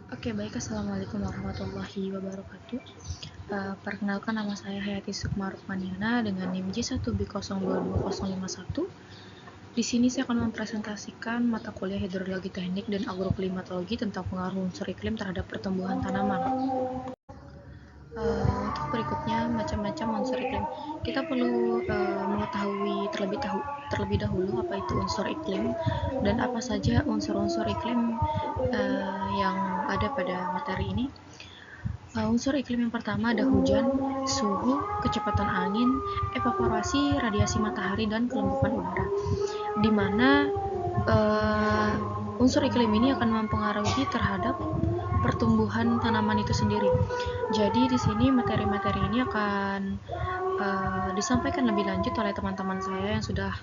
Oke, baik. Assalamualaikum warahmatullahi wabarakatuh. Perkenalkan, nama saya Hayati Sukma Rukmaniana dengan NIM J1B022051. Di sini saya akan mempresentasikan mata kuliah Hidrologi Teknik dan Agroklimatologi tentang pengaruh unsur iklim terhadap pertumbuhan tanaman. Untuk berikutnya, macam-macam unsur iklim. Kita perlu mengetahui terlebih dahulu apa itu unsur iklim dan apa saja unsur-unsur iklim yang ada pada materi ini. Unsur iklim yang pertama ada hujan, suhu, kecepatan angin, evaporasi, radiasi matahari, dan kelembapan udara. Di mana unsur iklim ini akan mempengaruhi terhadap pertumbuhan tanaman itu sendiri. Jadi di sini materi-materi ini akan disampaikan lebih lanjut oleh teman-teman saya yang sudah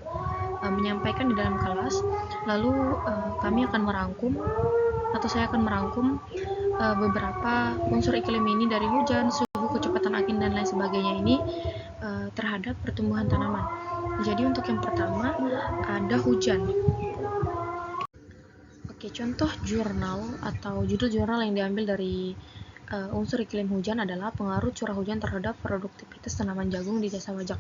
menyampaikan di dalam kelas. Lalu kami akan merangkum atau saya akan merangkum beberapa unsur iklim ini dari hujan, suhu, kecepatan angin, dan lain sebagainya ini terhadap pertumbuhan tanaman. Jadi untuk yang pertama ada hujan. Oke, contoh jurnal atau judul jurnal yang diambil dari unsur iklim hujan adalah pengaruh curah hujan terhadap produktivitas tanaman jagung di Desa Wajak.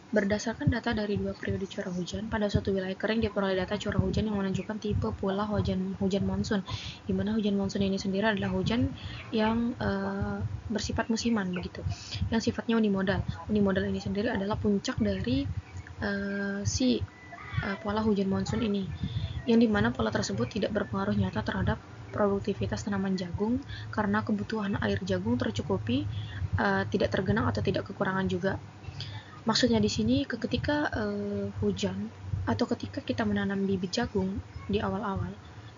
Berdasarkan data dari 2 periode curah hujan, pada suatu wilayah kering diperoleh data curah hujan yang menunjukkan tipe pola hujan monsun, di mana hujan monsun ini sendiri adalah hujan yang bersifat musiman begitu, yang sifatnya unimodal. Unimodal ini sendiri adalah puncak dari pola hujan monsun ini, yang dimana pola tersebut tidak berpengaruh nyata terhadap produktivitas tanaman jagung karena kebutuhan air jagung tercukupi, tidak tergenang atau tidak kekurangan juga. Maksudnya di sini ketika hujan atau ketika kita menanam bibit jagung di awal-awal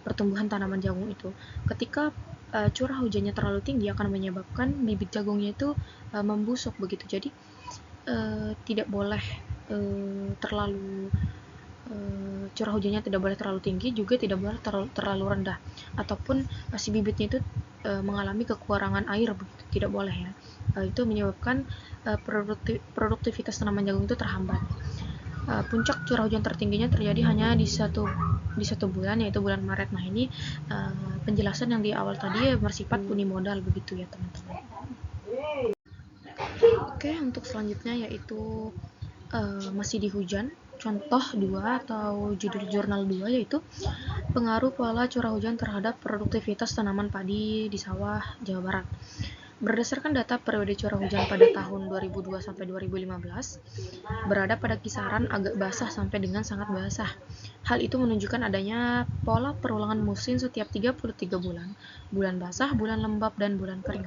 pertumbuhan tanaman jagung itu, ketika curah hujannya terlalu tinggi akan menyebabkan bibit jagungnya itu membusuk begitu. Jadi tidak boleh terlalu curah hujannya tidak boleh terlalu tinggi, juga tidak boleh terlalu rendah, ataupun si bibitnya itu mengalami kekurangan air begitu, tidak boleh ya. Itu menyebabkan produktivitas tanaman jagung itu terhambat. Puncak curah hujan tertingginya terjadi hanya di satu bulan, yaitu bulan Maret. Nah, ini penjelasan yang di awal tadi bersifat unimodal begitu ya teman-teman. Oke, untuk selanjutnya yaitu masih di hujan. Contoh 2 atau judul jurnal 2 yaitu pengaruh pola curah hujan terhadap produktivitas tanaman padi di sawah Jawa Barat. Berdasarkan data periode curah hujan pada tahun 2002 sampai 2015, berada pada kisaran agak basah sampai dengan sangat basah. Hal itu menunjukkan adanya pola perulangan musim setiap 33 bulan, bulan basah, bulan lembab, dan bulan kering.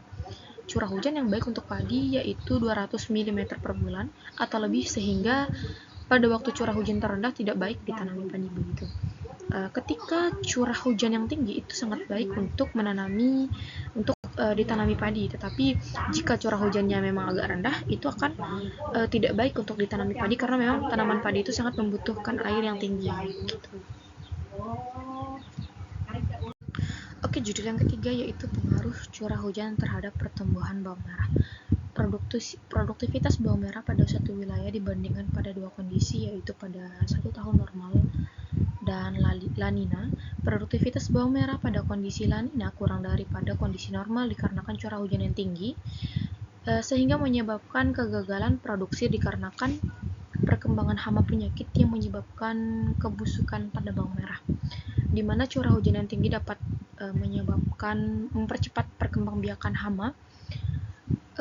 Curah hujan yang baik untuk padi yaitu 200 mm per bulan atau lebih, sehingga pada waktu curah hujan terendah tidak baik ditanami padi begitu. Ketika curah hujan yang tinggi itu sangat baik untuk ditanami padi, tetapi jika curah hujannya memang agak rendah itu akan tidak baik untuk ditanami padi karena memang tanaman padi itu sangat membutuhkan air yang tinggi gitu. Oke, judul yang ketiga yaitu pengaruh curah hujan terhadap pertumbuhan bawang merah. Produktivitas bawang merah pada suatu wilayah dibandingkan pada dua kondisi, yaitu pada satu tahun normal dan La Nina. Produktivitas bawang merah pada kondisi La Nina kurang daripada kondisi normal dikarenakan curah hujan yang tinggi, sehingga menyebabkan kegagalan produksi dikarenakan perkembangan hama penyakit yang menyebabkan kebusukan pada bawang merah, di mana curah hujan yang tinggi dapat mempercepat perkembangbiakan hama,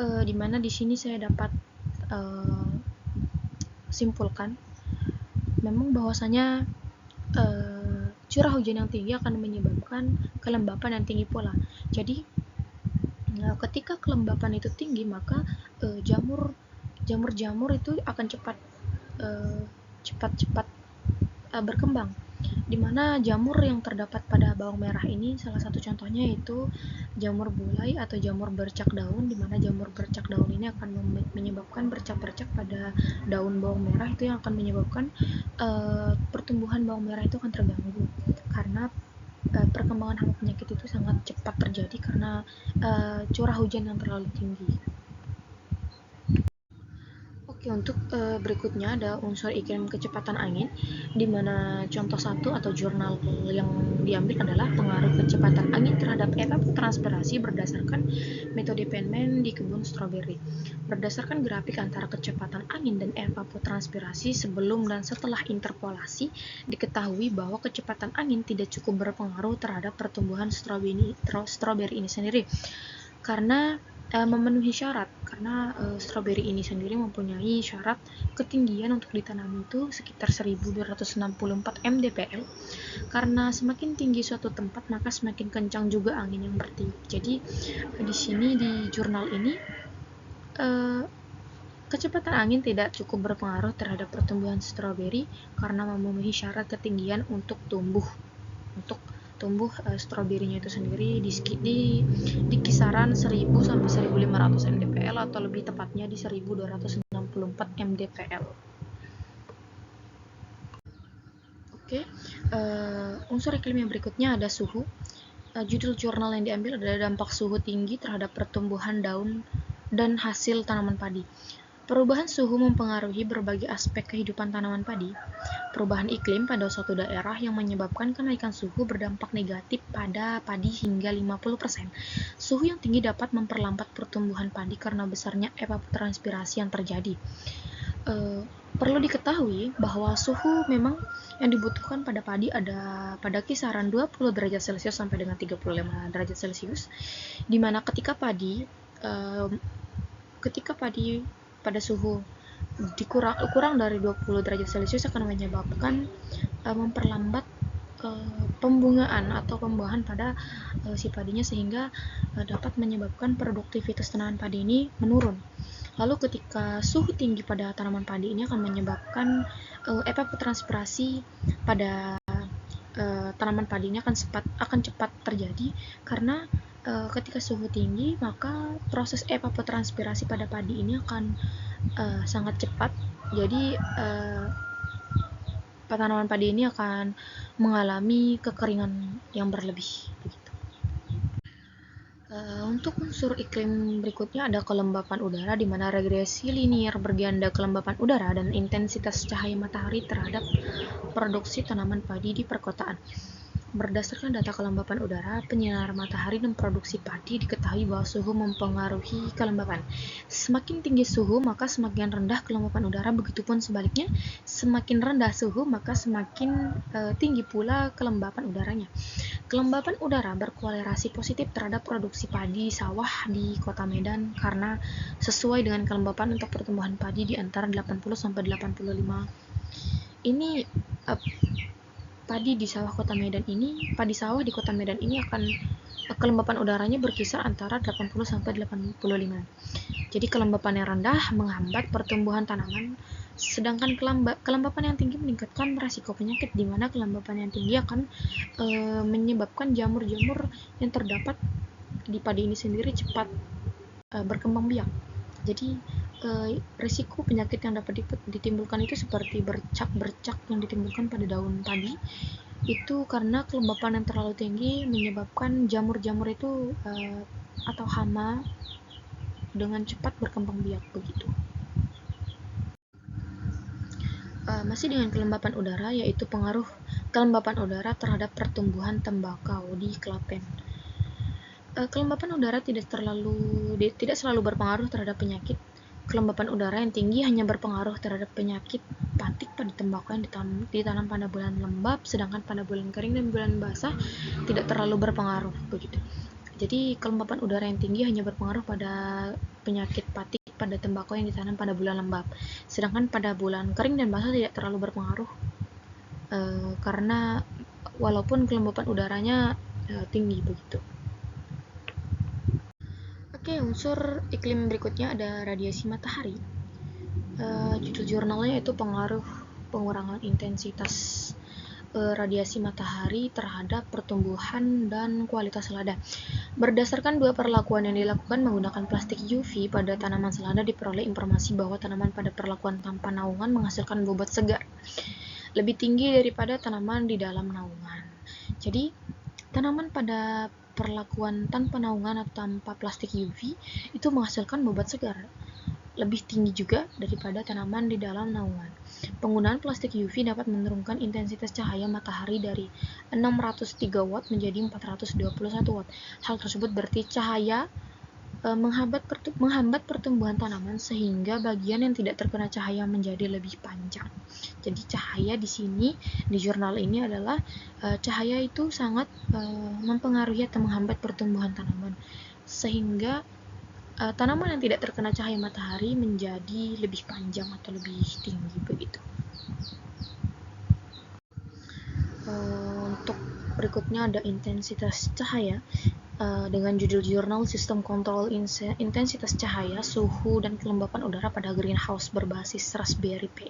di mana di sini saya dapat simpulkan memang bahwasanya curah hujan yang tinggi akan menyebabkan kelembapan yang tinggi pula. Jadi ketika kelembapan itu tinggi, maka jamur itu akan cepat berkembang, di mana jamur yang terdapat pada bawang merah ini salah satu contohnya yaitu jamur bulai atau jamur bercak daun, di mana jamur bercak daun ini akan menyebabkan bercak-bercak pada daun bawang merah, itu yang akan menyebabkan pertumbuhan bawang merah itu akan terganggu karena perkembangan hama penyakit itu sangat cepat terjadi karena curah hujan yang terlalu tinggi. Oke, untuk berikutnya ada unsur iklim kecepatan angin, di mana contoh satu atau jurnal yang diambil adalah pengaruh kecepatan angin terhadap evapotranspirasi berdasarkan metode Penman di kebun stroberi. Berdasarkan grafik antara kecepatan angin dan evapotranspirasi sebelum dan setelah interpolasi, diketahui bahwa kecepatan angin tidak cukup berpengaruh terhadap pertumbuhan stroberi ini sendiri. Karena memenuhi syarat, karena stroberi ini sendiri mempunyai syarat ketinggian untuk ditanam itu sekitar 1264 mdpl. Karena semakin tinggi suatu tempat, maka semakin kencang juga angin yang bertiup. Jadi di sini di jurnal ini kecepatan angin tidak cukup berpengaruh terhadap pertumbuhan stroberi karena memenuhi syarat ketinggian untuk tumbuh stroberinya itu sendiri di kisaran 1000 sampai 1500 mdpl atau lebih tepatnya di 1264 mdpl. Oke, unsur iklim yang berikutnya ada suhu. Judul jurnal yang diambil adalah dampak suhu tinggi terhadap pertumbuhan daun dan hasil tanaman padi. Perubahan suhu mempengaruhi berbagai aspek kehidupan tanaman padi. Perubahan iklim pada suatu daerah yang menyebabkan kenaikan suhu berdampak negatif pada padi hingga 50%. Suhu yang tinggi dapat memperlambat pertumbuhan padi karena besarnya evapotranspirasi yang terjadi. Perlu diketahui bahwa suhu memang yang dibutuhkan pada padi ada pada kisaran 20 derajat Celcius sampai dengan 35 derajat Celcius, di mana ketika padi pada suhu kurang dari 20 derajat Celcius akan menyebabkan memperlambat pembungaan atau pembuahan pada si padinya, sehingga dapat menyebabkan produktivitas tanaman padi ini menurun. Lalu ketika suhu tinggi pada tanaman padi ini akan menyebabkan evapotranspirasi pada tanaman padi ini akan cepat terjadi, karena ketika suhu tinggi maka proses evapotranspirasi pada padi ini akan sangat cepat. Jadi tanaman padi ini akan mengalami kekeringan yang berlebih. Untuk unsur iklim berikutnya ada kelembapan udara, di mana regresi linier berganda kelembapan udara dan intensitas cahaya matahari terhadap produksi tanaman padi di perkotaan. Berdasarkan data kelembapan udara, penyinaran matahari dan produksi padi, diketahui bahwa suhu mempengaruhi kelembapan. Semakin tinggi suhu, maka semakin rendah kelembapan udara, begitupun sebaliknya, semakin rendah suhu, maka semakin tinggi pula kelembapan udaranya. Kelembapan udara berkorelasi positif terhadap produksi padi sawah di Kota Medan karena sesuai dengan kelembapan untuk pertumbuhan padi di antara 80 sampai 85. Ini padi sawah di Kota Medan ini akan kelembapan udaranya berkisar antara 80 sampai 85. Jadi kelembapan yang rendah menghambat pertumbuhan tanaman, sedangkan kelembapan yang tinggi meningkatkan resiko penyakit, di mana kelembapan yang tinggi akan menyebabkan jamur-jamur yang terdapat di padi ini sendiri cepat berkembang biak. Jadi risiko penyakit yang dapat ditimbulkan itu seperti bercak-bercak yang ditimbulkan pada daun padi, itu karena kelembapan yang terlalu tinggi menyebabkan jamur-jamur itu atau hama dengan cepat berkembang biak begitu. Masih dengan kelembapan udara, yaitu pengaruh kelembapan udara terhadap pertumbuhan tembakau di Klaten. Kelembapan udara tidak selalu berpengaruh terhadap penyakit. Kelembapan udara yang tinggi hanya berpengaruh terhadap penyakit patik pada tembakau yang ditanam pada bulan lembab, sedangkan pada bulan kering dan bulan basah tidak terlalu berpengaruh begitu. Jadi kelembapan udara yang tinggi hanya berpengaruh pada penyakit patik pada tembakau yang ditanam pada bulan lembab, sedangkan pada bulan kering dan basah tidak terlalu berpengaruh karena walaupun kelembapan udaranya tinggi begitu. Oke, unsur iklim berikutnya ada radiasi matahari. Judul jurnalnya itu pengurangan intensitas radiasi matahari terhadap pertumbuhan dan kualitas selada. Berdasarkan dua perlakuan yang dilakukan menggunakan plastik UV pada tanaman selada, diperoleh informasi bahwa tanaman pada perlakuan tanpa naungan menghasilkan bobot segar lebih tinggi daripada tanaman di dalam naungan. Jadi, tanaman pada perlakuan tanpa naungan atau tanpa plastik UV itu menghasilkan bobot segar lebih tinggi juga daripada tanaman di dalam naungan. Penggunaan plastik UV dapat menurunkan intensitas cahaya matahari dari 603 watt menjadi 421 watt. Hal tersebut berarti cahaya menghambat pertumbuhan tanaman sehingga bagian yang tidak terkena cahaya menjadi lebih panjang. Jadi cahaya di sini di jurnal ini adalah cahaya itu sangat mempengaruhi atau menghambat pertumbuhan tanaman sehingga tanaman yang tidak terkena cahaya matahari menjadi lebih panjang atau lebih tinggi begitu. Untuk berikutnya ada intensitas cahaya. Dengan judul jurnal Sistem Kontrol Intensitas Cahaya, Suhu, dan Kelembapan Udara pada Greenhouse berbasis Raspberry Pi.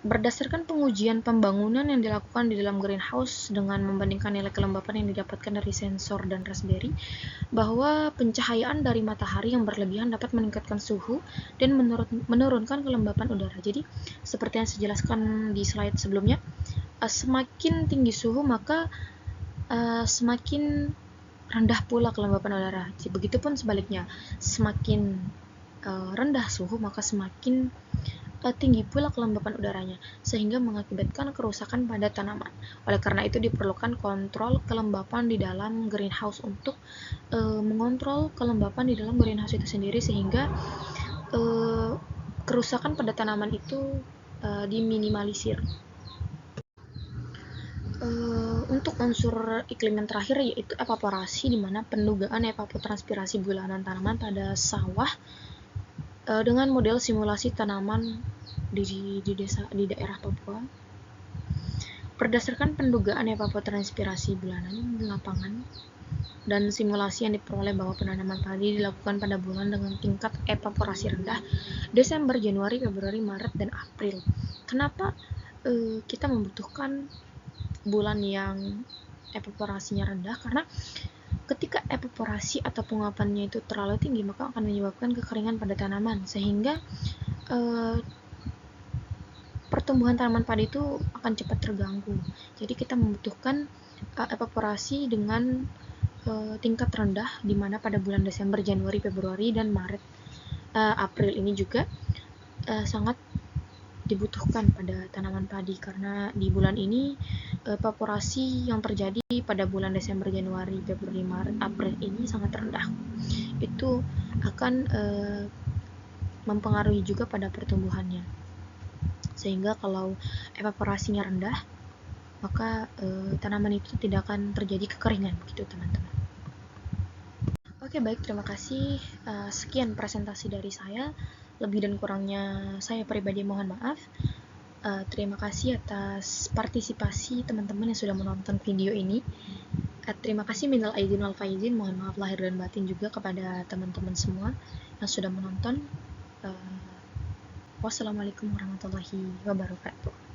Berdasarkan pengujian pembangunan yang dilakukan di dalam greenhouse dengan membandingkan nilai kelembapan yang didapatkan dari sensor dan Raspberry, bahwa pencahayaan dari matahari yang berlebihan dapat meningkatkan suhu dan menurunkan kelembapan udara. Jadi, seperti yang saya jelaskan di slide sebelumnya, semakin tinggi suhu maka semakin rendah pula kelembapan udara. Begitupun sebaliknya, semakin rendah suhu maka semakin tinggi pula kelembapan udaranya, sehingga mengakibatkan kerusakan pada tanaman. Oleh karena itu diperlukan kontrol kelembapan di dalam greenhouse untuk mengontrol kelembapan di dalam greenhouse itu sendiri sehingga kerusakan pada tanaman itu diminimalisir. Untuk unsur iklim yang terakhir yaitu evaporasi, di mana pendugaan evapotranspirasi bulanan tanaman pada sawah dengan model simulasi tanaman di daerah Papua. Berdasarkan pendugaan evapotranspirasi bulanan di lapangan dan simulasi yang diperoleh bahwa penanaman padi dilakukan pada bulan dengan tingkat evaporasi rendah, Desember, Januari, Februari, Maret, dan April. Kenapa kita membutuhkan bulan yang evaporasinya rendah? Karena ketika evaporasi atau penguapannya itu terlalu tinggi maka akan menyebabkan kekeringan pada tanaman sehingga pertumbuhan tanaman padi itu akan cepat terganggu. Jadi kita membutuhkan evaporasi dengan tingkat rendah, di mana pada bulan Desember, Januari, Februari, dan Maret, April ini juga sangat dibutuhkan pada tanaman padi karena di bulan ini evaporasi yang terjadi pada bulan Desember, Januari, Februari, Maret, April ini sangat rendah. Itu akan mempengaruhi juga pada pertumbuhannya. Sehingga kalau evaporasinya rendah, maka tanaman itu tidak akan terjadi kekeringan, begitu teman-teman. Oke, baik, terima kasih. Sekian presentasi dari saya. Lebih dan kurangnya saya pribadi mohon maaf. Terima kasih atas partisipasi teman-teman yang sudah menonton video ini. Terima kasih minal aidin wal faizin, mohon maaf lahir dan batin juga kepada teman-teman semua yang sudah menonton. Wassalamualaikum warahmatullahi wabarakatuh.